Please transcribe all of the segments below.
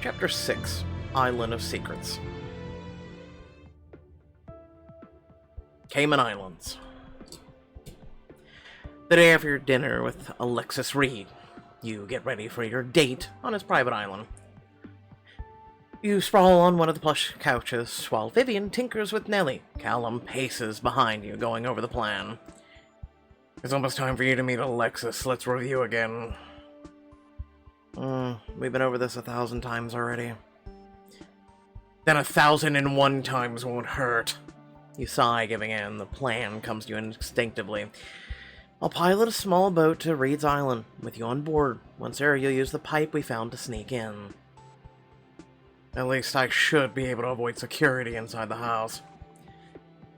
Chapter 6, Island of Secrets. Cayman Islands. The day after your dinner with Alexis Reed, you get ready for your date on his private island. You sprawl on one of the plush couches while Vivian tinkers with Nellie. Callum paces behind you, going over the plan. It's almost time for you to meet Alexis. Let's review again. We've been over this 1,000 times already. Then 1,001 times won't hurt. You sigh, giving in. The plan comes to you instinctively. I'll pilot a small boat to Reed's Island, with you on board. Once there, you'll use the pipe we found to sneak in. At least I should be able to avoid security inside the house.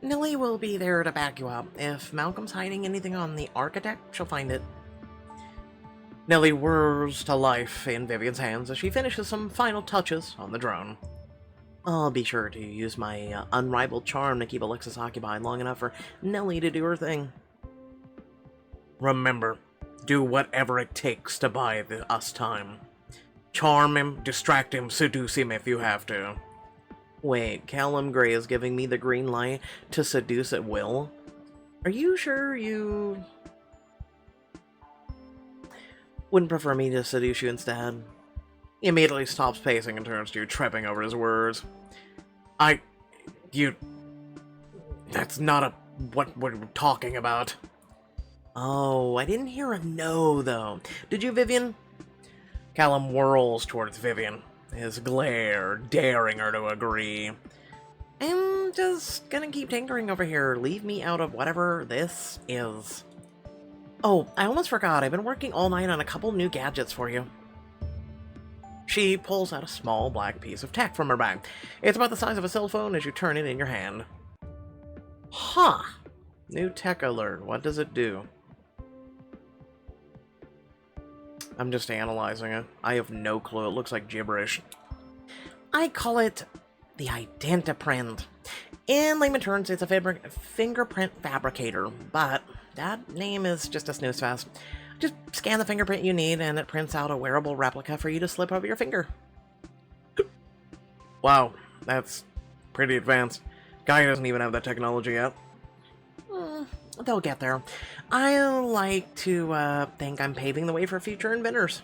Nellie will be there to back you up. If Malcolm's hiding anything on the architect, she'll find it. Nellie whirs to life in Vivian's hands as she finishes some final touches on the drone. I'll be sure to use my unrivaled charm to keep Alexis occupied long enough for Nellie to do her thing. Remember, do whatever it takes to buy us time. Charm him, distract him, seduce him if you have to. Wait, Callum Gray is giving me the green light to seduce at will? Are you sure you wouldn't prefer me to seduce you instead? He immediately stops pacing and turns to you, tripping over his words. That's not what we're talking about. Oh, I didn't hear a no, though. Did you, Vivian? Callum whirls towards Vivian, his glare daring her to agree. I'm just gonna keep tinkering over here. Leave me out of whatever this is. Oh, I almost forgot. I've been working all night on a couple new gadgets for you. She pulls out a small black piece of tech from her bag. It's about the size of a cell phone as you turn it in your hand. Huh. New tech alert. What does it do? I'm just analyzing it. I have no clue. It looks like gibberish. I call it the identoprint. In layman terms, it's a fingerprint fabricator, but that name is just a snooze fest. Just scan the fingerprint you need, and it prints out a wearable replica for you to slip over your finger. Wow, that's pretty advanced. Guy doesn't even have that technology yet. They'll get there. I like to think I'm paving the way for future inventors.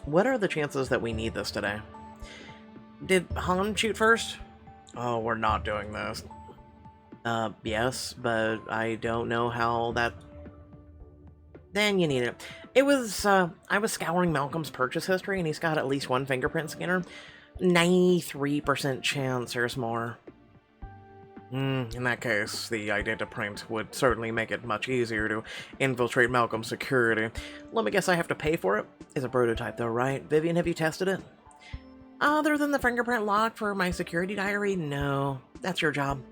What are the chances that we need this today? Did Han shoot first? Oh, we're not doing this. Yes, but I don't know how that... Then you need it. It was, I was scouring Malcolm's purchase history, and he's got at least one fingerprint scanner. 93% chance there's more. In that case, the identoprint would certainly make it much easier to infiltrate Malcolm's security. Let me guess, I have to pay for it? It's a prototype though, right? Vivian, have you tested it? Other than the fingerprint lock for my security diary? No. That's your job.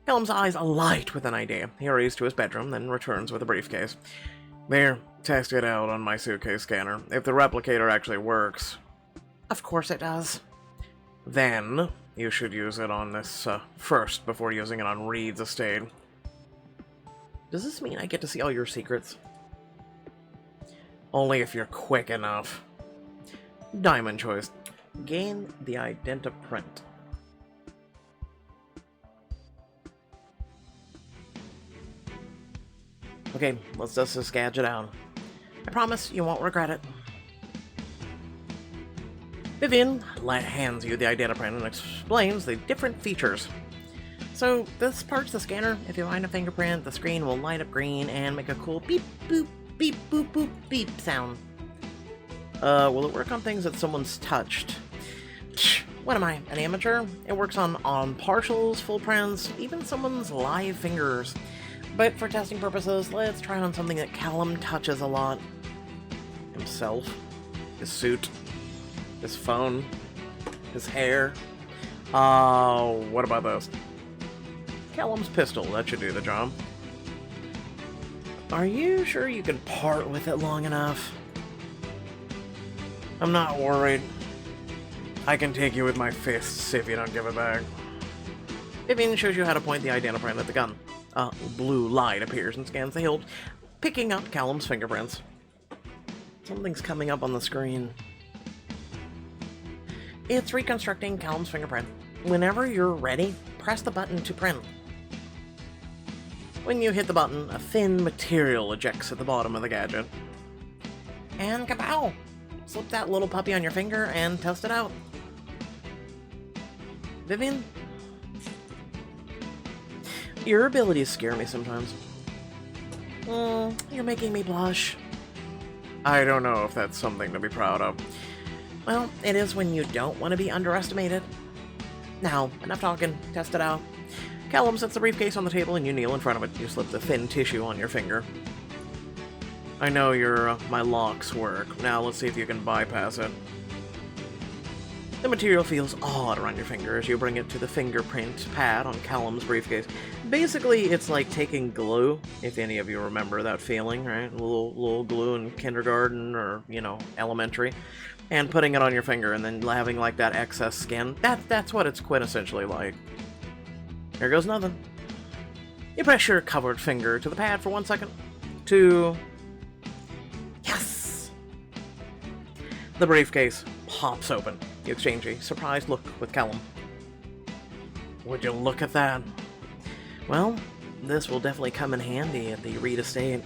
Callum's eyes alight with an idea. He hurries to his bedroom, then returns with a briefcase. There, test it out on my suitcase scanner. If the replicator actually works... Of course it does. Then, you should use it on this first, before using it on Reed's estate. Does this mean I get to see all your secrets? Only if you're quick enough. Diamond choice. Gain the identoprint. Okay, let's dust this gadget out. I promise you won't regret it. Vivian hands you the identoprint and explains the different features. So, this part's the scanner. If you find a fingerprint, the screen will light up green and make a cool beep, boop, beep, boop, boop, beep sound. Will it work on things that someone's touched? What am I, an amateur? It works on partials, full prints, even someone's live fingers. But for testing purposes, let's try it on something that Callum touches a lot. Himself. His suit. His phone. His hair. What about this? Callum's pistol. That should do the job. Are you sure you can part with it long enough? I'm not worried. I can take you with my fists if you don't give it back. Vivian shows you how to point the identoprint at the gun. A blue light appears and scans the hilt, picking up Callum's fingerprints. Something's coming up on the screen. It's reconstructing Callum's fingerprint. Whenever you're ready, press the button to print. When you hit the button, a thin material ejects at the bottom of the gadget. And kapow! Slip that little puppy on your finger and test it out. Vivian? Your abilities scare me sometimes. You're making me blush. I don't know if that's something to be proud of. Well, it is when you don't want to be underestimated. Now, enough talking. Test it out. Callum sets the briefcase on the table and you kneel in front of it. You slip the thin tissue on your finger. I know my locks work. Now let's see if you can bypass it. The material feels odd around your finger as you bring it to the fingerprint pad on Callum's briefcase. Basically, it's like taking glue, if any of you remember that feeling, right? A little glue in kindergarten or, elementary, and putting it on your finger and then having like that excess skin. That's what it's quintessentially like. Here goes nothing. You press your covered finger to the pad for 1 second. 2. Yes! The briefcase pops open. You exchange a surprised look with Callum. Would you look at that? Well, this will definitely come in handy at the Reed estate.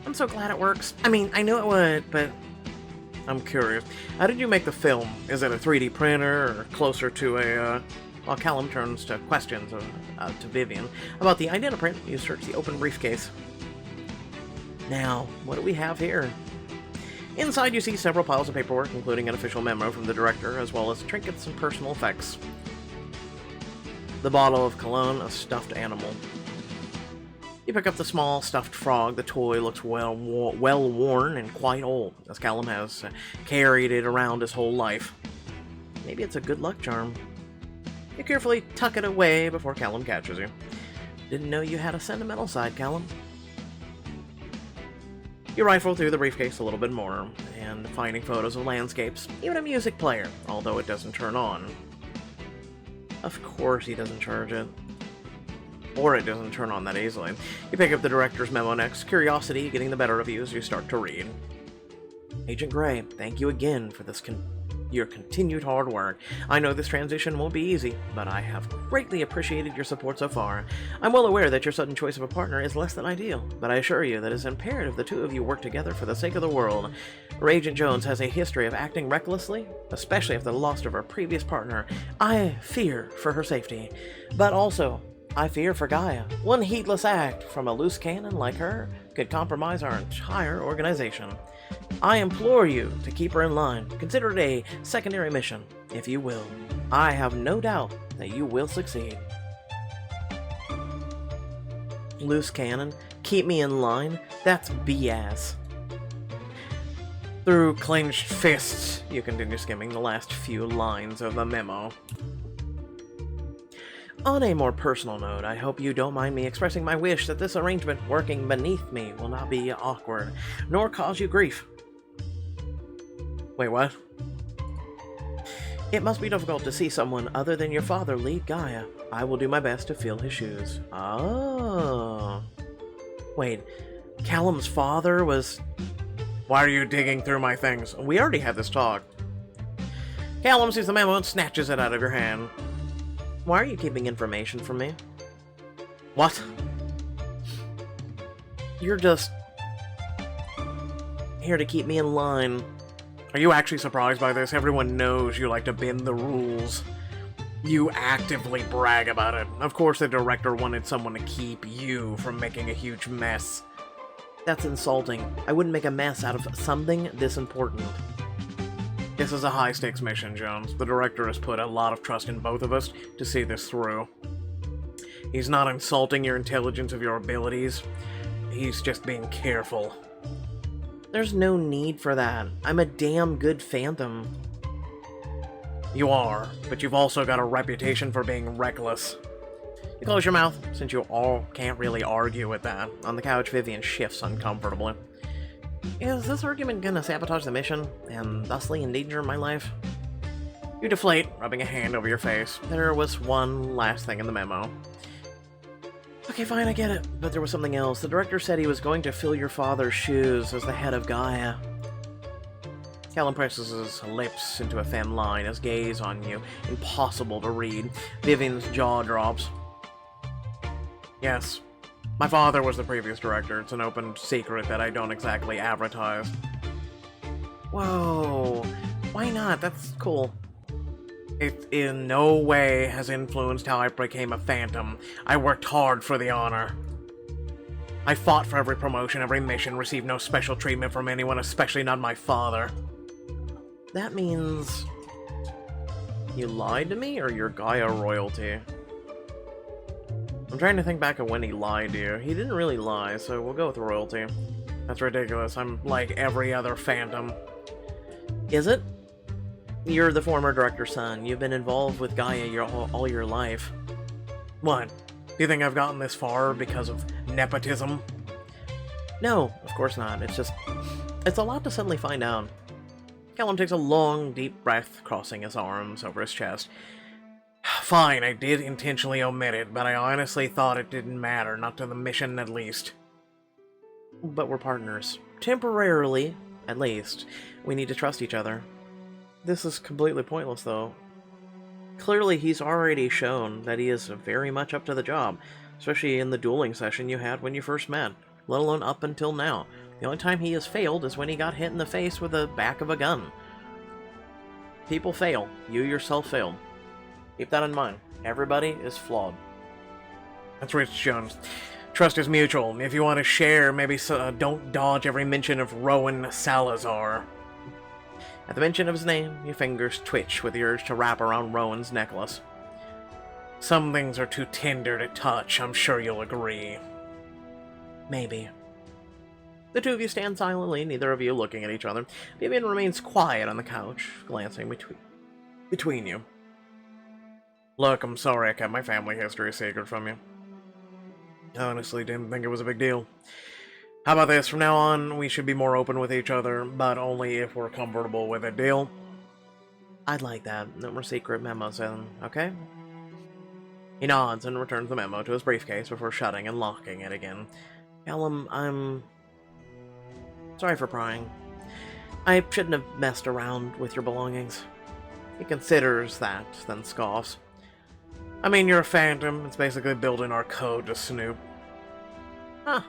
I'm so glad it works. I mean, I knew it would, but I'm curious. How did you make the film? Is it a 3D printer or closer to a, While Callum turns to questions to Vivian about the identoprint, you search the open briefcase. Now, what do we have here? Inside you see several piles of paperwork, including an official memo from the director, as well as trinkets and personal effects. The bottle of cologne, a stuffed animal. You pick up the small stuffed frog. The toy looks well worn and quite old, as Callum has carried it around his whole life. Maybe it's a good luck charm. You carefully tuck it away before Callum catches you. Didn't know you had a sentimental side, Callum. You rifle through the briefcase a little bit more, and finding photos of landscapes, even a music player, although it doesn't turn on. Of course he doesn't charge it. Or it doesn't turn on that easily. You pick up the director's memo next, curiosity getting the better of you as you start to read. Agent Gray, thank you again for this your continued hard work. I know this transition won't be easy, but I have greatly appreciated your support so far. I'm well aware that your sudden choice of a partner is less than ideal, but I assure you that it's imperative the two of you work together for the sake of the world. Agent Jones has a history of acting recklessly, especially after the loss of her previous partner. I fear for her safety, but also I fear for Gaia. One heedless act from a loose cannon like her could compromise our entire organization. I implore you to keep her in line. Consider it a secondary mission, if you will. I have no doubt that you will succeed. Loose cannon? Keep me in line? That's BS. Through clenched fists, you continue skimming the last few lines of the memo. On a more personal note, I hope you don't mind me expressing my wish that this arrangement working beneath me will not be awkward, nor cause you grief. Wait, what? It must be difficult to see someone other than your father lead Gaia. I will do my best to fill his shoes. Oh. Wait, Callum's father was... Why are you digging through my things? We already had this talk. Callum sees the memo and snatches it out of your hand. Why are you keeping information from me? What? You're just... here to keep me in line. Are you actually surprised by this? Everyone knows you like to bend the rules. You actively brag about it. Of course the director wanted someone to keep you from making a huge mess. That's insulting. I wouldn't make a mess out of something this important. This is a high-stakes mission, Jones. The director has put a lot of trust in both of us to see this through. He's not insulting your intelligence of your abilities. He's just being careful. There's no need for that. I'm a damn good Phantom. You are, but you've also got a reputation for being reckless. You close your mouth, since you all can't really argue with that. On the couch, Vivian shifts uncomfortably. Is this argument gonna sabotage the mission, and thusly endanger my life? You deflate, rubbing a hand over your face. There was one last thing in the memo. Okay, fine, I get it, but there was something else. The director said he was going to fill your father's shoes as the head of Gaia. Callum presses his lips into a thin line, his gaze on you, impossible to read. Vivian's jaw drops. Yes. My father was the previous director. It's an open secret that I don't exactly advertise. Whoa. Why not? That's cool. It in no way has influenced how I became a Phantom. I worked hard for the honor. I fought for every promotion, every mission, received no special treatment from anyone, especially not my father. That means... you lied to me, or you're Gaia royalty? I'm trying to think back of when he lied to you. He didn't really lie, so we'll go with royalty. That's ridiculous. I'm like every other Phantom. Is it? You're the former director's son. You've been involved with Gaia all your life. What? Do you think I've gotten this far because of nepotism? No, of course not. It's just... it's a lot to suddenly find out. Callum takes a long, deep breath, crossing his arms over his chest. Fine, I did intentionally omit it, but I honestly thought it didn't matter, not to the mission at least. But we're partners. Temporarily, at least. We need to trust each other. This is completely pointless, though. Clearly, he's already shown that he is very much up to the job, especially in the dueling session you had when you first met, let alone up until now. The only time he has failed is when he got hit in the face with the back of a gun. People fail. You yourself failed. Keep that in mind. Everybody is flawed. That's Rich Jones. Trust is mutual. If you want to share, maybe don't dodge every mention of Rowan Salazar. At the mention of his name, your fingers twitch with the urge to wrap around Rowan's necklace. Some things are too tender to touch, I'm sure you'll agree. Maybe. The two of you stand silently, neither of you looking at each other. Vivian remains quiet on the couch, glancing between you. Look, I'm sorry I kept my family history secret from you. I honestly didn't think it was a big deal. How about this? From now on, we should be more open with each other, but only if we're comfortable with it. Deal? I'd like that. No more secret memos then, okay? He nods and returns the memo to his briefcase before shutting and locking it again. Callum, I'm... sorry for prying. I shouldn't have messed around with your belongings. He considers that, then scoffs. I mean, you're a Phantom. It's basically building our code to snoop. Huh.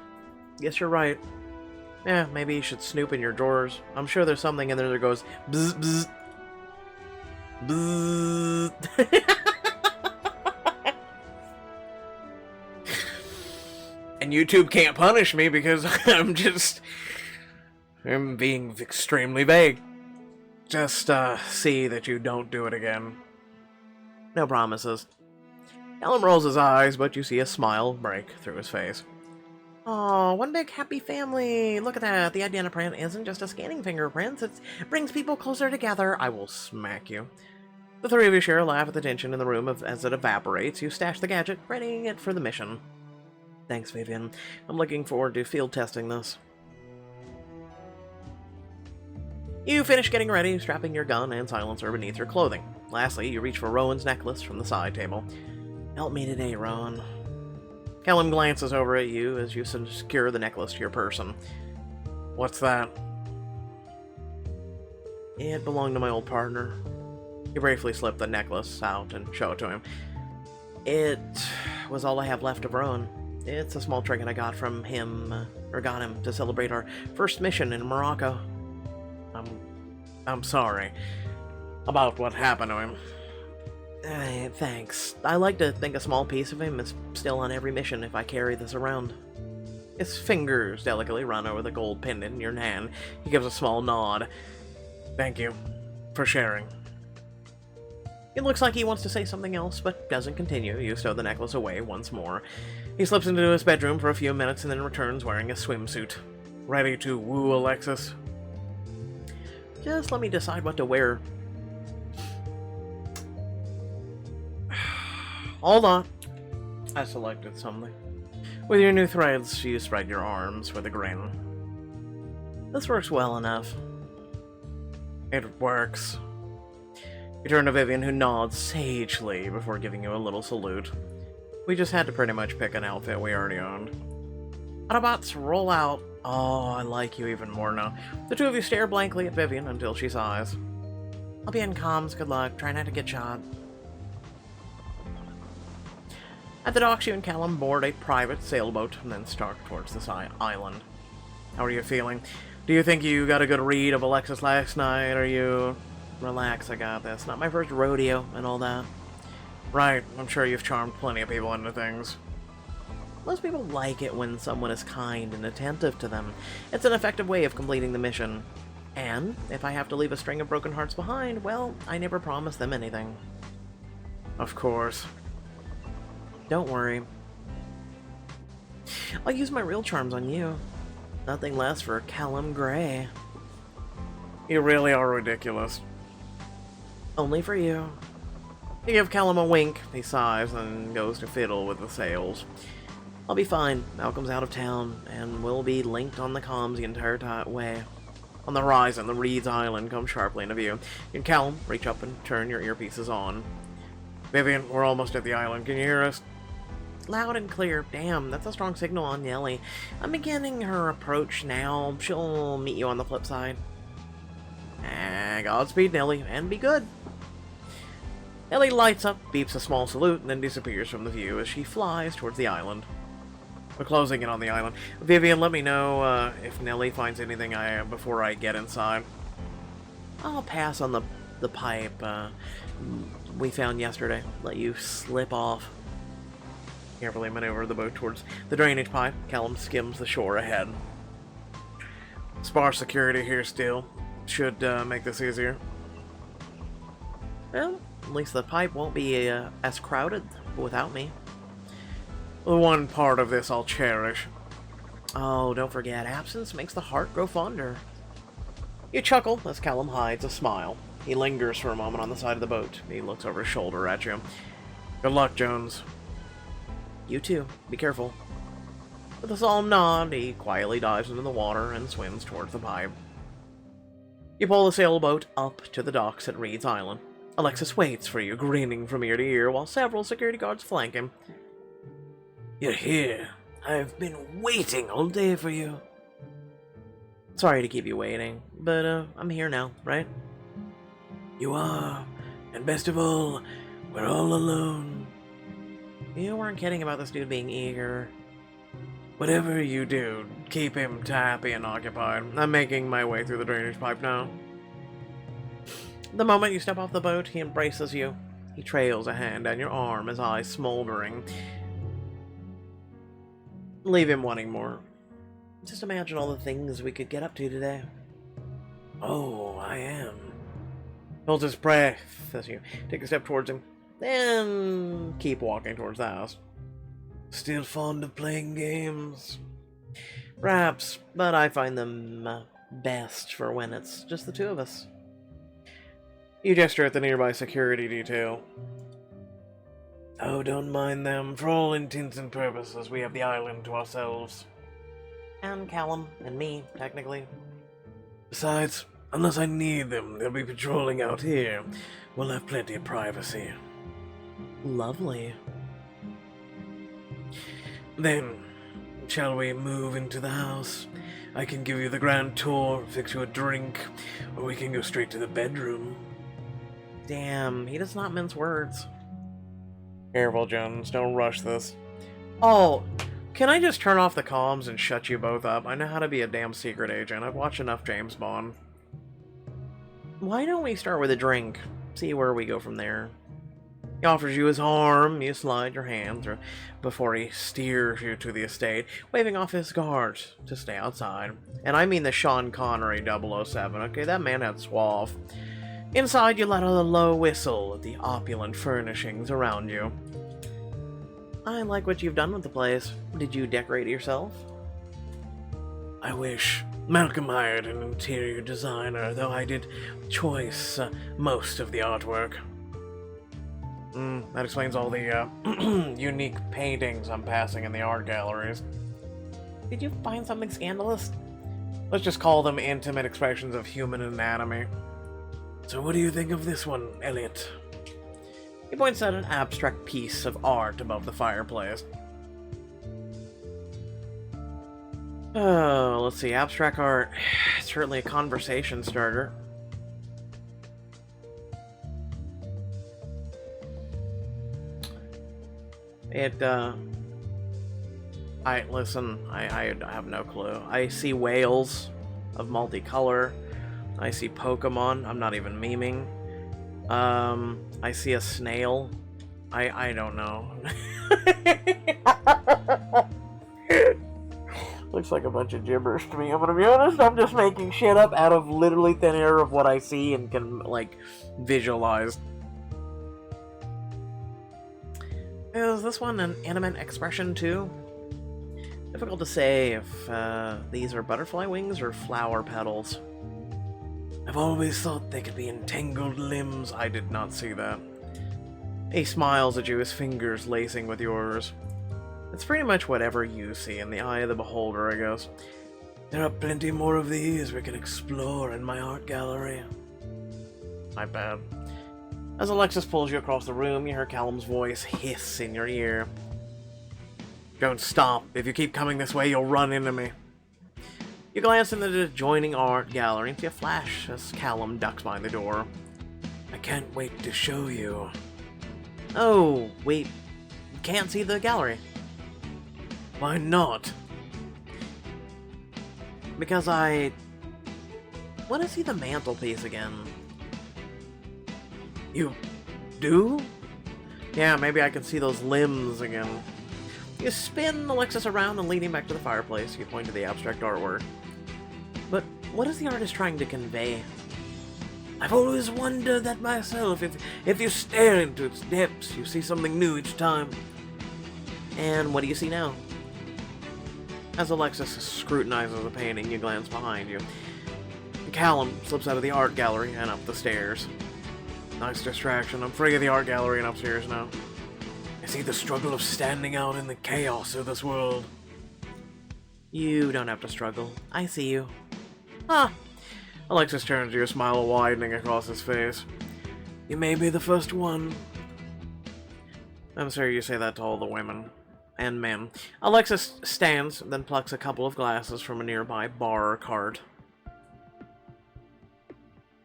Guess you're right. Yeah, maybe you should snoop in your drawers. I'm sure there's something in there that goes bzz, bzz, bzz. And YouTube can't punish me because I'm being extremely vague. Just, see that you don't do it again. No promises. Callum rolls his eyes, but you see a smile break through his face. Aw, one big happy family. Look at that. The identoprint isn't just a scanning fingerprints. It brings people closer together. I will smack you. The three of you share a laugh at the tension in the room as it evaporates. You stash the gadget, readying it for the mission. Thanks, Vivian. I'm looking forward to field testing this. You finish getting ready, strapping your gun and silencer beneath your clothing. Lastly, you reach for Rowan's necklace from the side table. Help me today, Rowan. Callum glances over at you as you secure the necklace to your person. What's that? It belonged to my old partner. You briefly slip the necklace out and show it to him. It was all I have left of Rowan. It's a small trinket I got from him, or got him to celebrate our first mission in Morocco. I'm sorry about what happened to him. Thanks. I like to think a small piece of him is still on every mission if I carry this around. His fingers delicately run over the gold pendant in your hand. He gives a small nod. Thank you for sharing. It looks like he wants to say something else, but doesn't continue. You stow the necklace away once more. He slips into his bedroom for a few minutes and then returns wearing a swimsuit. Ready to woo Alexis? Just let me decide what to wear. Hold on. I selected something. With your new threads, you spread your arms with a grin. This works well enough. It works. You turn to Vivian, who nods sagely before giving you a little salute. We just had to pretty much pick an outfit we already owned. Autobots, roll out. Oh, I like you even more now. The two of you stare blankly at Vivian until she sighs. I'll be in comms, good luck. Try not to get shot. At the docks, you and Callum board a private sailboat and then start towards this island. How are you feeling? Do you think you got a good read of Alexis last night? Are you... Relax, I got this. Not my first rodeo and all that. Right, I'm sure you've charmed plenty of people into things. Most people like it when someone is kind and attentive to them. It's an effective way of completing the mission. And if I have to leave a string of broken hearts behind, well, I never promise them anything. Of course. Don't worry. I'll use my real charms on you. Nothing less for Callum Gray. You really are ridiculous. Only for you. You give Callum a wink, he sighs, and goes to fiddle with the sails. I'll be fine. Malcolm's out of town, and we'll be linked on the comms the entire way. On the horizon, the Reeds Island comes sharply into view. You and Callum reach up and turn your earpieces on. Vivian, we're almost at the island. Can you hear us? Loud and clear. Damn, that's a strong signal on Nellie. I'm beginning her approach now. She'll meet you on the flip side. Godspeed, Nellie, and be good. Nellie lights up, beeps a small salute, and then disappears from the view as she flies towards the island. We're closing in on the island. Vivian, let me know if Nellie finds anything before I get inside. I'll pass on the pipe we found yesterday. Let you slip off. Carefully maneuver the boat towards the drainage pipe. Callum skims the shore ahead. Sparse security here still. Should make this easier. Well, at least the pipe won't be as crowded without me. The one part of this I'll cherish. Oh, don't forget, absence makes the heart grow fonder. You chuckle as Callum hides a smile. He lingers for a moment on the side of the boat. He looks over his shoulder at you. Good luck, Jones. You too. Be careful. With a solemn nod, he quietly dives into the water and swims towards the pipe. You pull the sailboat up to the docks at Reed's Island. Alexis waits for you, grinning from ear to ear, while several security guards flank him. You're here. I've been waiting all day for you. Sorry to keep you waiting, but I'm here now, right? You are, and best of all, we're all alone. You weren't kidding about this dude being eager. Whatever you do, keep him happy and occupied. I'm making my way through the drainage pipe now. The moment you step off the boat, he embraces you. He trails a hand down your arm, his eyes smoldering. Leave him wanting more. Just imagine all the things we could get up to today. Oh, I am. Hold his breath as you take a step towards him, then keep walking towards the house. Still fond of playing games? Perhaps, but I find them best for when it's just the two of us. You gesture at the nearby security detail. Oh, don't mind them. For all intents and purposes, we have the island to ourselves. And Callum, and me, technically. Besides, unless I need them, they'll be patrolling out here. We'll have plenty of privacy. Lovely. Then, shall we move into the house? I can give you the grand tour, fix you a drink, or we can go straight to the bedroom. Damn, he does not mince words. Careful, Jones. Don't rush this. Oh, can I just turn off the comms and shut you both up? I know how to be a damn secret agent. I've watched enough James Bond. Why don't we start with a drink? See where we go from there. He offers you his arm. You slide your hand through before he steers you to the estate, waving off his guard to stay outside. And I mean the Sean Connery 007. Okay, that man had suave. Inside, you let out a low whistle at the opulent furnishings around you. I like what you've done with the place. Did you decorate it yourself? I wish. Malcolm hired an interior designer, though I did choice most of the artwork. That explains all the unique paintings I'm passing in the art galleries. Did you find something scandalous? Let's just call them intimate expressions of human anatomy. So what do you think of this one, Elliot? He points at an abstract piece of art above the fireplace. Oh, let's see. Abstract art. It's certainly a conversation starter. Listen, I have no clue. I see whales of multicolor. I see Pokemon. I'm not even memeing. I see a snail. I don't know. Looks like a bunch of gibberish to me. I'm gonna be honest, I'm just making shit up out of literally thin air of what I see and can, like, visualize. Is this one an animate expression too? Difficult to say if these are butterfly wings or flower petals. I've always thought they could be entangled limbs. I did not see that. He smiles at you, his fingers lacing with yours. It's pretty much whatever you see in the eye of the beholder, I guess. There are plenty more of these we can explore in my art gallery. My bad. As Alexis pulls you across the room, you hear Callum's voice hiss in your ear. Don't stop. If you keep coming this way, you'll run into me. You glance in the adjoining art gallery and see a flash as Callum ducks behind the door. I can't wait to show you. Oh, wait. Can't see the gallery. Why not? Because I want to see the mantelpiece again. You do? Yeah, maybe I can see those limbs again. You spin Alexis around and lead him back to the fireplace. You point to the abstract artwork. But what is the artist trying to convey? I've always wondered that myself. If you stare into its depths, you see something new each time. And what do you see now? As Alexis scrutinizes the painting, you glance behind you. Callum slips out of the art gallery and up the stairs. Nice distraction. I'm free of the art gallery and upstairs now. I see the struggle of standing out in the chaos of this world. You don't have to struggle. I see you. Huh. Alexis turns to you, a smile widening across his face. You may be the first one. I'm sure you say that to all the women. And men. Alexis stands, then plucks a couple of glasses from a nearby bar or cart.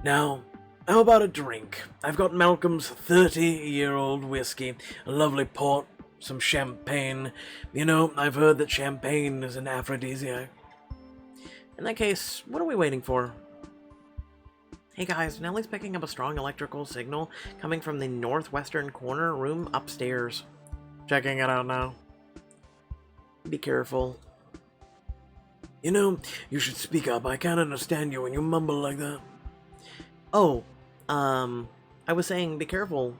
Now, how about a drink? I've got Malcolm's 30-year-old whiskey, a lovely port, some champagne. You know, I've heard that champagne is an aphrodisiac. In that case, what are we waiting for? Hey guys, Nellie's picking up a strong electrical signal coming from the northwestern corner room upstairs. Checking it out now. Be careful. You know, you should speak up. I can't understand you when you mumble like that. Oh, I was saying be careful.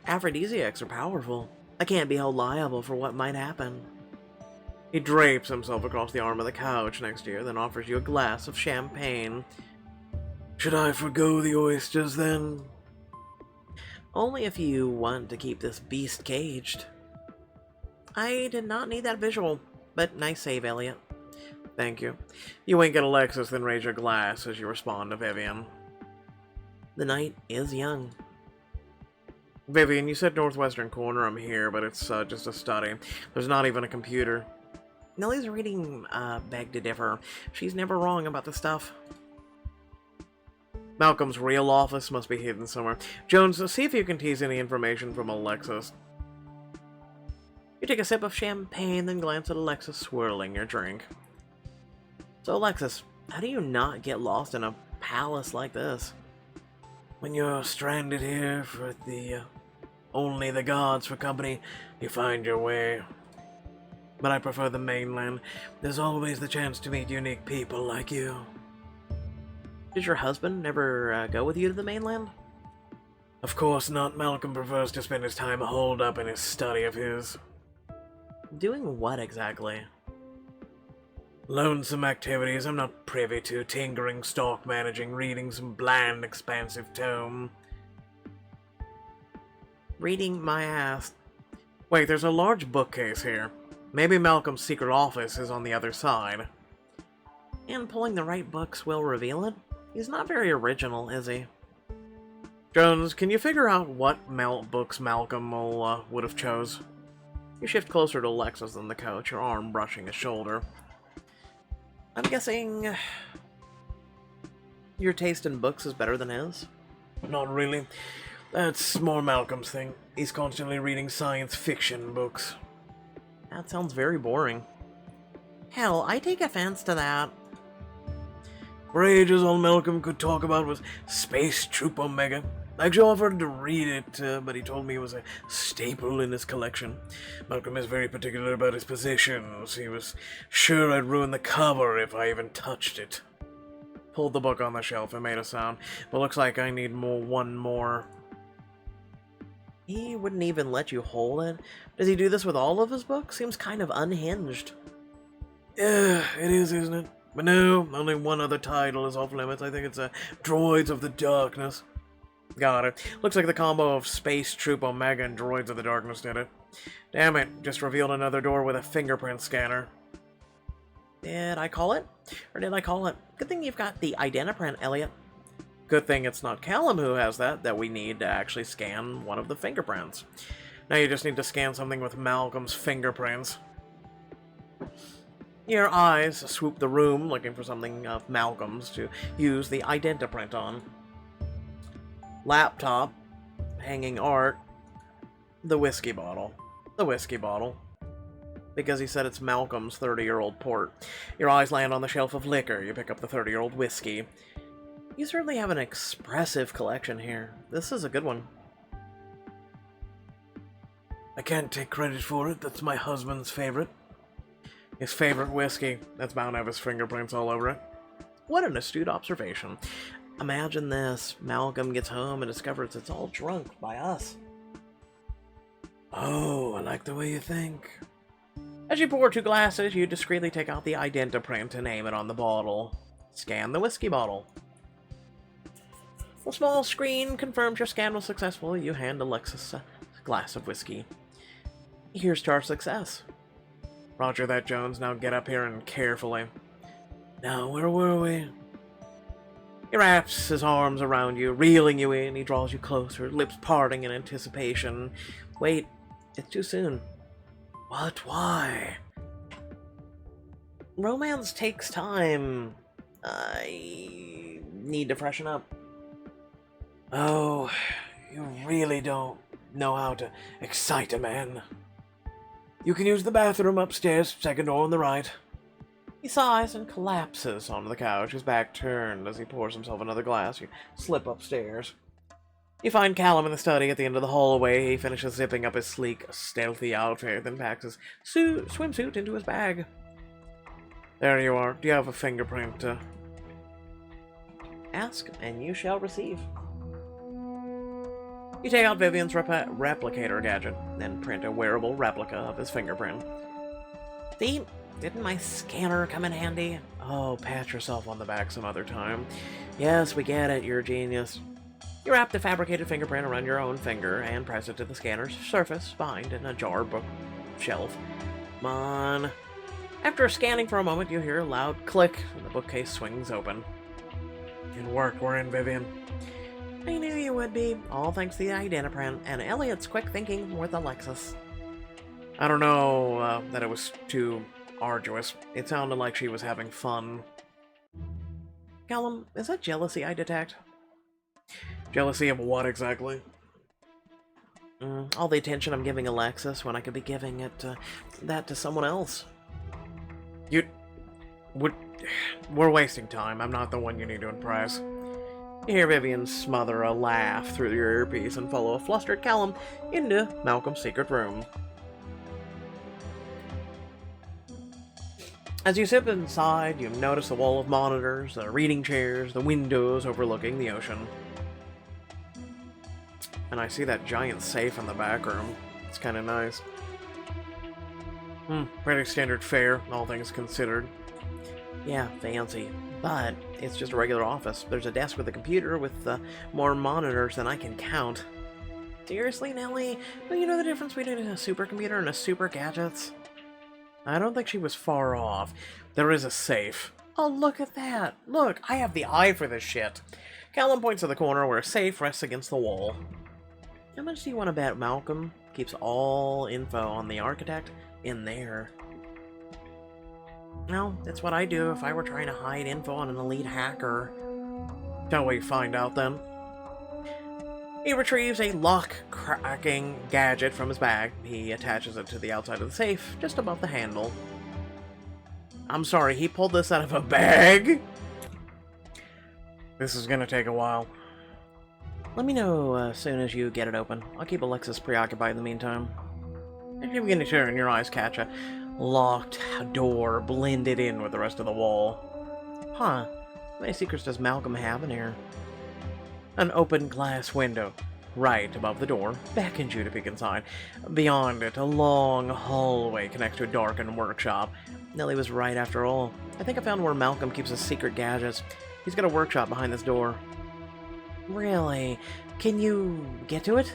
Aphrodisiacs are powerful. I can't be held liable for what might happen. He drapes himself across the arm of the couch next to you, then offers you a glass of champagne. Should I forgo the oysters then? Only if you want to keep this beast caged. I did not need that visual, but nice save, Elliot. Thank you. You wink at Alexis, then raise your glass as you respond to Vivian. The night is young. Vivian, you said northwestern corner. I'm here, but it's just a study. There's not even a computer. Nellie's reading beg to differ. She's never wrong about the stuff. Malcolm's real office must be hidden somewhere. Jones, see if you can tease any information from Alexis. You take a sip of champagne, then glance at Alexis swirling your drink. So Alexis, how do you not get lost in a palace like this? When you're stranded here for only the gods for company, you find your way. But I prefer the mainland. There's always the chance to meet unique people like you. Did your husband never go with you to the mainland? Of course not. Malcolm prefers to spend his time holed up in his study of his. Doing what exactly? Lonesome activities I'm not privy to. Tinkering, stock managing, reading some bland, expansive tome. Reading my ass. Wait, there's a large bookcase here. Maybe Malcolm's secret office is on the other side. And pulling the right books will reveal it? He's not very original, is he? Jones, can you figure out what books Malcolm would have chose? You shift closer to Alexis on the couch, your arm brushing his shoulder. I'm guessing your taste in books is better than his? Not really. That's more Malcolm's thing. He's constantly reading science fiction books. That sounds very boring. Hell, I take offense to that. For ages, all Malcolm could talk about was Space Troop Omega. I actually offered to read it, but he told me it was a staple in his collection. Malcolm is very particular about his possessions. He was sure I'd ruin the cover if I even touched it. Pulled the book on the shelf and made a sound, but looks like I need one more. He wouldn't even let you hold it? Does he do this with all of his books? Seems kind of unhinged. Yeah, it is, isn't it? But no, only one other title is off limits. I think it's Droids of the Darkness. Got it. Looks like the combo of Space Troop Omega and Droids of the Darkness did it. Damn it, just revealed another door with a fingerprint scanner. Did I call it? Or did I call it? Good thing you've got the identoprint, Elliot. Good thing it's not Callum who has that we need to actually scan one of the fingerprints. Now you just need to scan something with Malcolm's fingerprints. Your eyes swoop the room looking for something of Malcolm's to use the identoprint on. Laptop, hanging art, the whiskey bottle. The whiskey bottle. Because he said it's Malcolm's 30-year-old port. Your eyes land on the shelf of liquor. You pick up the 30-year-old whiskey. You certainly have an expressive collection here. This is a good one. I can't take credit for it. That's my husband's favorite. His favorite whiskey. That's bound to have his fingerprints all over it. What an astute observation. Imagine this. Malcolm gets home and discovers it's all drunk by us. Oh, I like the way you think. As you pour 2 glasses, you discreetly take out the identoprint and aim it on the bottle. Scan the whiskey bottle. The small screen confirms your scan was successful. You hand Alexis a glass of whiskey. Here's to our success. Roger that, Jones. Now get up here and carefully. Now, where were we? He wraps his arms around you, reeling you in. He draws you closer, lips parting in anticipation. Wait, it's too soon. What? Why? Romance takes time. I need to freshen up. Oh, you really don't know how to excite a man. You can use the bathroom upstairs, second door on the right. He sighs and collapses onto the couch, his back turned as he pours himself another glass. You slip upstairs. You find Callum in the study at the end of the hallway. He finishes zipping up his sleek, stealthy outfit, then packs his swimsuit into his bag. There you are. Do you have a fingerprint? Ask, and you shall receive. You take out Vivian's replicator gadget, then print a wearable replica of his fingerprint. See? Didn't my scanner come in handy? Oh, pat yourself on the back some other time. Yes, we get it, you're a genius. You wrap the fabricated fingerprint around your own finger and press it to the scanner's surface behind in a jar bookshelf. Come on. After scanning for a moment, you hear a loud click, and the bookcase swings open. It worked. We're in, Vivian. I knew you would be, all thanks to the identoprint and Elliot's quick thinking with Alexis. I don't know that it was too arduous. It sounded like she was having fun. Callum, is that jealousy I detect? Jealousy of what exactly? All the attention I'm giving Alexis when I could be giving that to someone else. We're wasting time. I'm not the one you need to impress. You hear Vivian smother a laugh through your earpiece and follow a flustered Callum into Malcolm's secret room. As you sit inside, you notice the wall of monitors, the reading chairs, the windows overlooking the ocean. And I see that giant safe in the back room. It's kind of nice. Pretty standard fare, all things considered. Yeah, fancy. But it's just a regular office. There's a desk with a computer with more monitors than I can count. Seriously, Nellie? Do you know the difference between a supercomputer and a super gadgets? I don't think she was far off. There is a safe. Oh, look at that. Look, I have the eye for this shit. Callum points to the corner where a safe rests against the wall. How much do you want to bet, Malcolm? Keeps all info on the architect in there. No, that's what I do if I were trying to hide info on an elite hacker. Shall we find out then? He retrieves a lock-cracking gadget from his bag. He attaches it to the outside of the safe, just above the handle. I'm sorry, he pulled this out of a bag? This is gonna take a while. Let me know as soon as you get it open. I'll keep Alexis preoccupied in the meantime. If you begin to turn, your eyes catch a locked door blended in with the rest of the wall. Huh. How many secrets does Malcolm have in here? An open glass window right above the door beckons you to peek inside. Beyond it, a long hallway connects to a darkened workshop. Nellie was right after all. I think I found where Malcolm keeps his secret gadgets. He's got a workshop behind this door. Really? Can you get to it?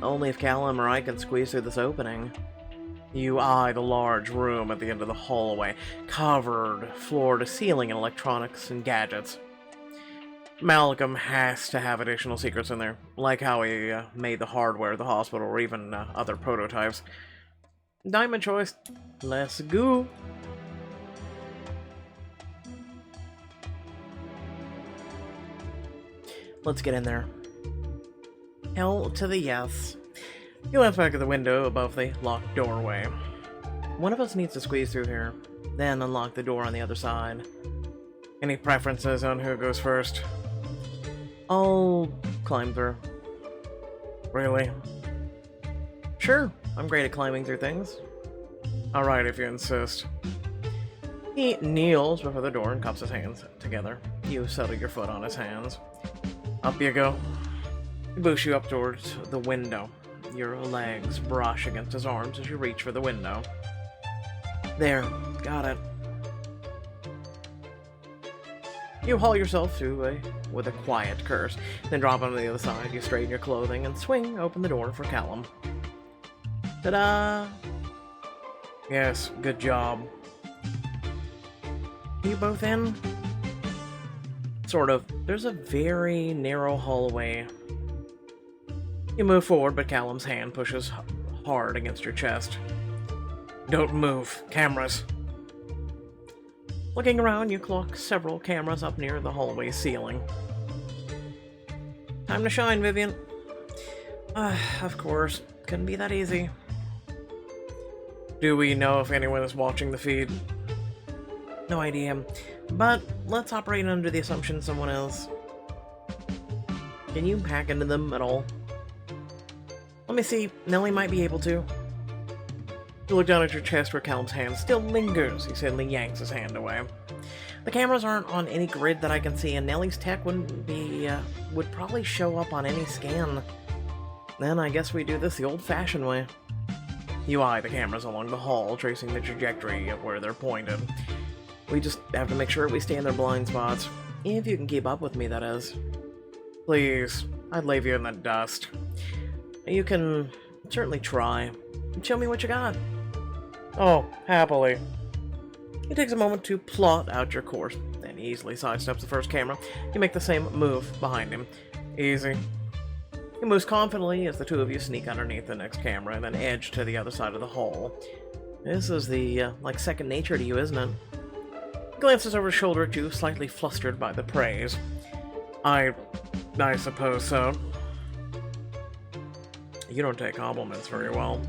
Only if Callum or I can squeeze through this opening. You eye the large room at the end of the hallway, covered floor to ceiling in electronics and gadgets. Malcolm has to have additional secrets in there, like how he made the hardware of the hospital or even other prototypes. Diamond choice. Let's go. Let's get in there. Hell to the yes. You glance back at the window above the locked doorway. One of us needs to squeeze through here, then unlock the door on the other side. Any preferences on who goes first? I'll climb through. Really? Sure, I'm great at climbing through things. Alright, if you insist. He kneels before the door and cups his hands together. You settle your foot on his hands. Up you go. He boosts you up towards the window. Your legs brush against his arms as you reach for the window. There, got it. You haul yourself through with a quiet curse, then drop onto the other side. You straighten your clothing and swing open the door for Callum. Ta-da! Yes, good job. You both in? Sort of. There's a very narrow hallway. You move forward, but Callum's hand pushes hard against your chest. Don't move. Cameras. Looking around, you clock several cameras up near the hallway ceiling. Time to shine, Vivian. Of course. Couldn't be that easy. Do we know if anyone is watching the feed? No idea. But let's operate under the assumption someone else. Can you hack into them at all? Let me see. Nellie might be able to. You look down at your chest where Callum's hand still lingers. He suddenly yanks his hand away. The cameras aren't on any grid that I can see, and Nellie's tech wouldn't be, would probably show up on any scan. Then I guess we do this the old-fashioned way. You eye the cameras along the hall, tracing the trajectory of where they're pointed. We just have to make sure we stay in their blind spots. If you can keep up with me, that is. Please, I'd leave you in the dust. You can certainly try. Show me what you got. Oh, happily. He takes a moment to plot out your course, then easily sidesteps the first camera. You make the same move behind him. Easy. He moves confidently as the two of you sneak underneath the next camera and then edge to the other side of the hall. This is like second nature to you, isn't it? He glances over his shoulder at you, slightly flustered by the praise. I suppose so. You don't take compliments very well.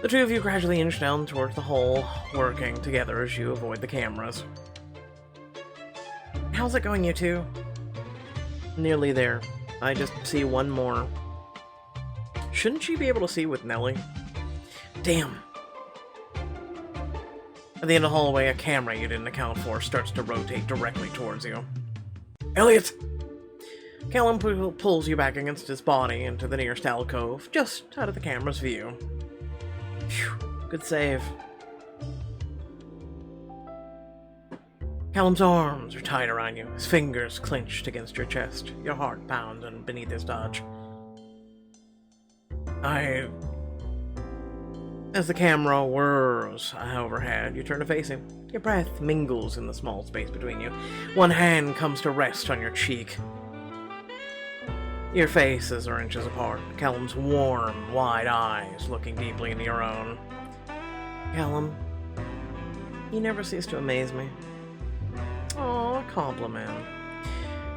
The two of you gradually inch down towards the hall, working together as you avoid the cameras. How's it going, you two? Nearly there. I just see one more. Shouldn't she be able to see with Nellie? Damn. At the end of the hallway, a camera you didn't account for starts to rotate directly towards you. Elliot! Callum pulls you back against his body into the nearest alcove, just out of the camera's view. Phew, good save. Callum's arms are tied around you, his fingers clenched against your chest, your heart pounding beneath his touch. As the camera whirs overhead, you turn to face him. Your breath mingles in the small space between you. One hand comes to rest on your cheek. Your faces are inches apart. Callum's warm, wide eyes looking deeply into your own. Callum, you never cease to amaze me. Oh, a compliment.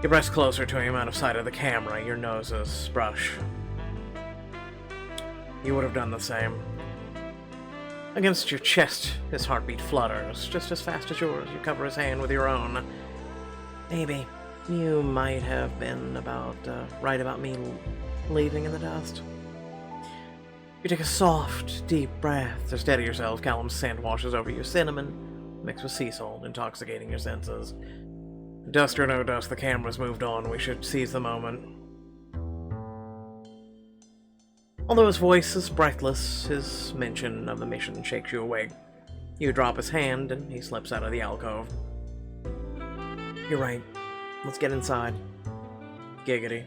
You press closer to him out of sight of the camera, your noses brush. You would have done the same. Against your chest, his heartbeat flutters, just as fast as yours. You cover his hand with your own. Maybe you might have been right about me leaving in the dust. You take a soft, deep breath to steady yourself. Callum's scent washes over you, cinnamon mixed with sea salt, intoxicating your senses. Dust or no dust, the camera's moved on. We should seize the moment. Although his voice is breathless, his mention of the mission shakes you awake. You drop his hand, and he slips out of the alcove. You're right. Let's get inside. Giggity.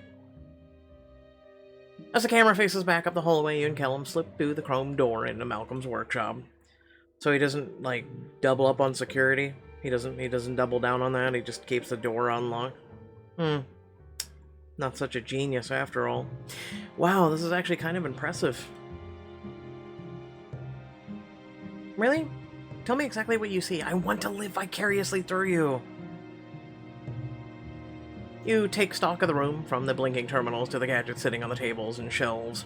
As the camera faces back up the hallway, you and Callum slip through the chrome door into Malcolm's workshop. So he doesn't, double up on security? He doesn't double down on that? He just keeps the door unlocked? Not such a genius after all. Wow, this is actually kind of impressive. Really? Tell me exactly what you see. I want to live vicariously through you. You take stock of the room, from the blinking terminals to the gadgets sitting on the tables and shelves.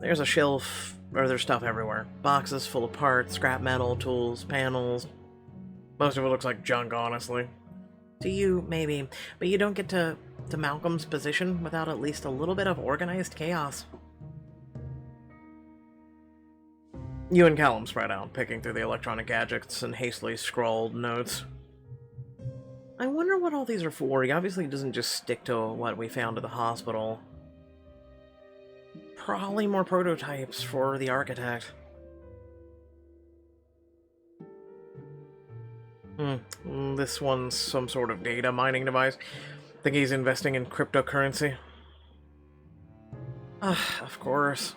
There's a shelf, or there's stuff everywhere. Boxes full of parts, scrap metal, tools, panels. Most of it looks like junk, honestly. To you, maybe, but you don't get to Malcolm's position without at least a little bit of organized chaos. You and Callum spread out, picking through the electronic gadgets and hastily scrawled notes. I wonder what all these are for. He obviously doesn't just stick to what we found at the hospital. Probably more prototypes for the architect. This one's some sort of data mining device. Think he's investing in cryptocurrency? Of course.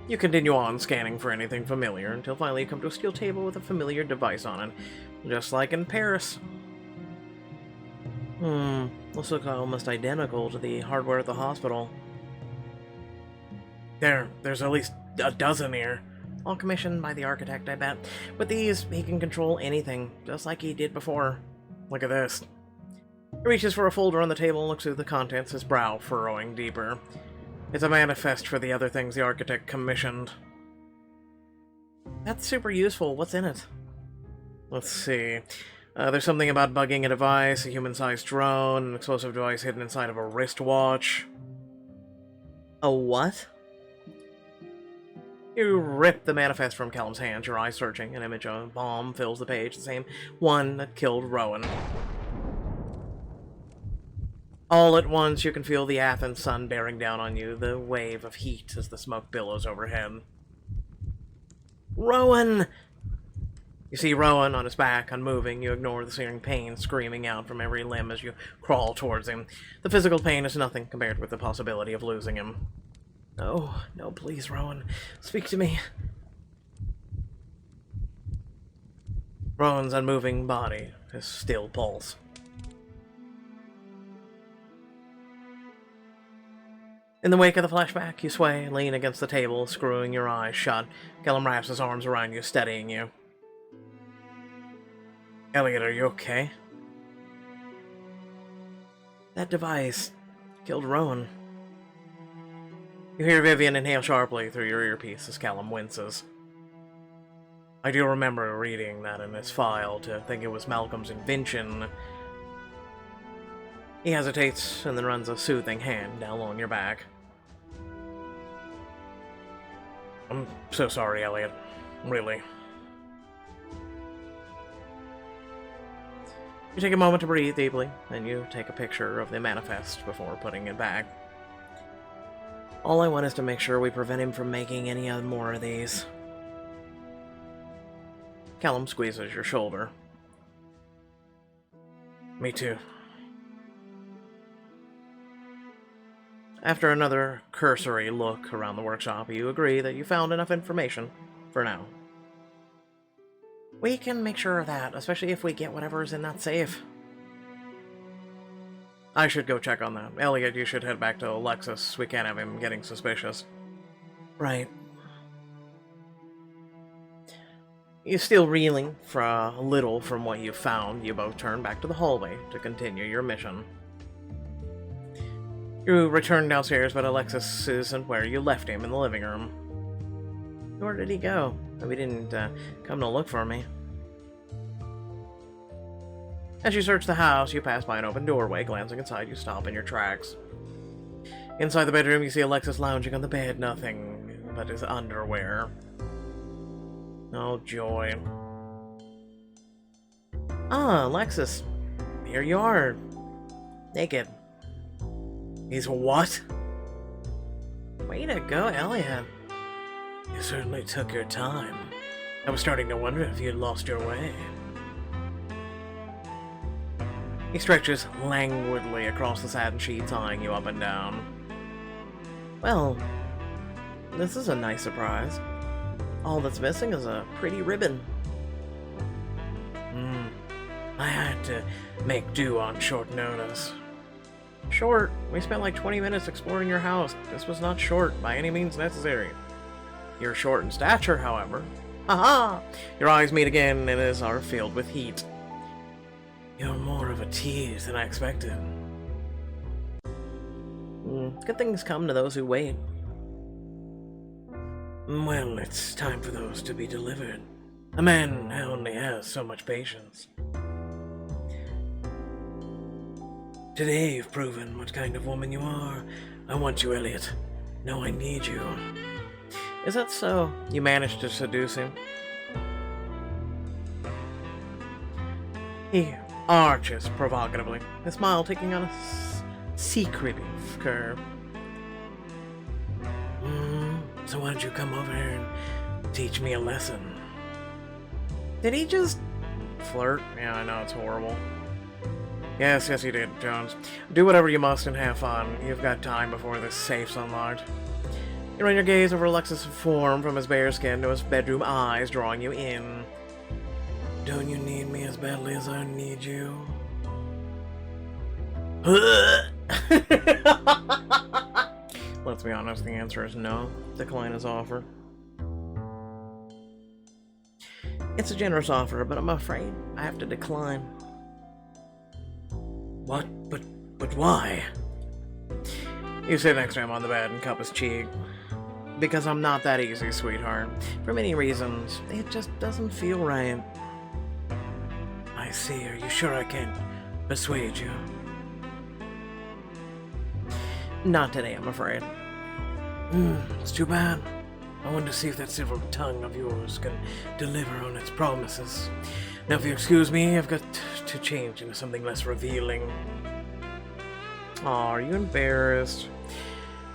You continue on scanning for anything familiar until finally you come to a steel table with a familiar device on it. Just like in Paris. This looks almost identical to the hardware at the hospital. There's at least a dozen here. All commissioned by the architect, I bet. With these, he can control anything, just like he did before. Look at this. He reaches for a folder on the table and looks through the contents, his brow furrowing deeper. It's a manifest for the other things the architect commissioned. That's super useful. What's in it? Let's see. There's something about bugging a device, a human-sized drone, an explosive device hidden inside of a wristwatch. A what? You rip the manifest from Callum's hands, your eyes searching. An image of a bomb fills the page, the same one that killed Rowan. All at once, you can feel the Athens sun bearing down on you, the wave of heat as the smoke billows overhead. Rowan! You see Rowan on his back, unmoving. You ignore the searing pain screaming out from every limb as you crawl towards him. The physical pain is nothing compared with the possibility of losing him. No, no, please, Rowan. Speak to me. Rowan's unmoving body, his still pulse. In the wake of the flashback, you sway and lean against the table, screwing your eyes shut. Callum wraps his arms around you, steadying you. Elliot, are you okay? That device killed Rowan. You hear Vivian inhale sharply through your earpiece as Callum winces. I do remember reading that in his file to think it was Malcolm's invention. He hesitates and then runs a soothing hand down along your back. I'm so sorry, Elliot. Really. You take a moment to breathe deeply, then you take a picture of the manifest before putting it back. All I want is to make sure we prevent him from making any more of these. Callum squeezes your shoulder. Me too. After another cursory look around the workshop, you agree that you found enough information for now. We can make sure of that, especially if we get whatever is in that safe. I should go check on that. Elliot, you should head back to Alexis. We can't have him getting suspicious. Right. You're still reeling for a little from what you found. You both turn back to the hallway to continue your mission. You return downstairs, but Alexis isn't where you left him in the living room. Where did he go? He didn't come to look for me. As you search the house, you pass by an open doorway. Glancing inside, you stop in your tracks. Inside the bedroom, you see Alexis lounging on the bed, nothing but his underwear. Oh, joy. Ah, Alexis. Here you are. Naked. He's what? Way to go, Elliot. You certainly took your time. I was starting to wonder if you'd lost your way. He stretches languidly across the satin sheets, eyeing you up and down. Well, this is a nice surprise. All that's missing is a pretty ribbon. I had to make do on short notice. Short? We spent like 20 minutes exploring your house. This was not short by any means necessary. You're short in stature, however. Haha! Your eyes meet again, and his are filled with heat. You're more of a tease than I expected. Good things come to those who wait. Well, it's time for those to be delivered. A man only has so much patience. Today you've proven what kind of woman you are. I want you, Elliot. No, I need you. Is that so? You managed to seduce him? He arches provocatively, his smile taking on a secretive curve. So why don't you come over here and teach me a lesson? Did he just flirt? Yeah, I know, it's horrible. Yes, he did, Jones. Do whatever you must and have fun. You've got time before this safe's unlocked. You run your gaze over Alexis' form from his bare skin to his bedroom eyes, drawing you in. Don't you need me as badly as I need you? Let's be honest, the answer is no. Decline his offer. It's a generous offer, but I'm afraid I have to decline. What? But why? You sit next to him on the bed and cup his cheek. Because I'm not that easy, sweetheart. For many reasons. It just doesn't feel right. I see. Are you sure I can't persuade you? Not today, I'm afraid. It's too bad. I wanted to see if that silver tongue of yours can deliver on its promises. Now, if you excuse me, I've got to change into something less revealing. Aw, are you embarrassed?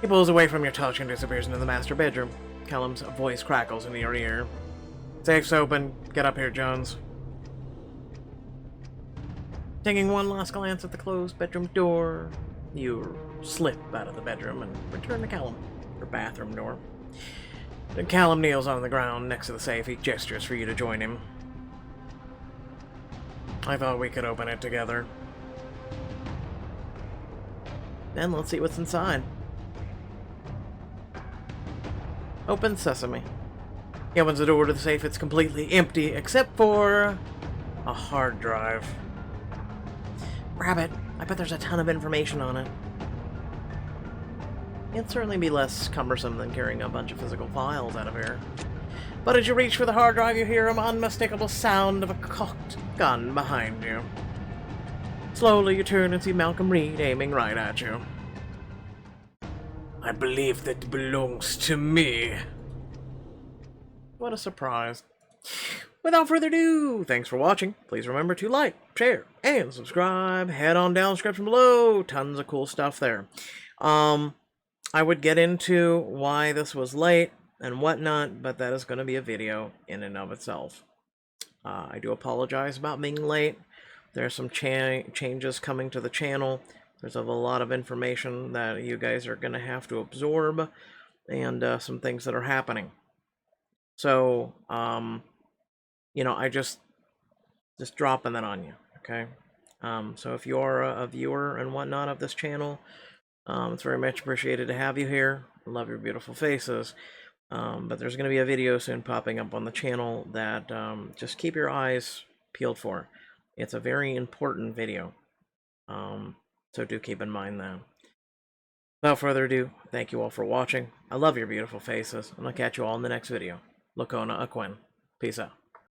He pulls away from your touch and disappears into the master bedroom. Callum's voice crackles into your ear. Safe's open. Get up here, Jones. Taking one last glance at the closed bedroom door, you slip out of the bedroom and return to Callum, your bathroom door. Callum kneels on the ground next to the safe. He gestures for you to join him. I thought we could open it together. Then let's see what's inside. Open sesame. He opens the door to the safe. It's completely empty except for a hard drive. Grab it. I bet there's a ton of information on it. It'd certainly be less cumbersome than carrying a bunch of physical files out of here. But as you reach for the hard drive, you hear an unmistakable sound of a cocked gun behind you. Slowly, you turn and see Malcolm Reed aiming right at you. I believe that belongs to me. What a surprise. Without further ado, thanks for watching. Please remember to like, share, and subscribe. Head on down the description below. Tons of cool stuff there. I would get into why this was late and whatnot, but that is going to be a video in and of itself. I do apologize about being late. There's some changes coming to the channel. There's a lot of information that you guys are going to have to absorb, and some things that are happening. So, you know, I just dropping that on you, okay? So if you're a viewer and whatnot of this channel, it's very much appreciated to have you here. I love your beautiful faces. But there's going to be a video soon popping up on the channel that just keep your eyes peeled for. It's a very important video. So do keep in mind that. Without further ado, thank you all for watching. I love your beautiful faces, and I'll catch you all in the next video. Lacona Aquin. Peace out.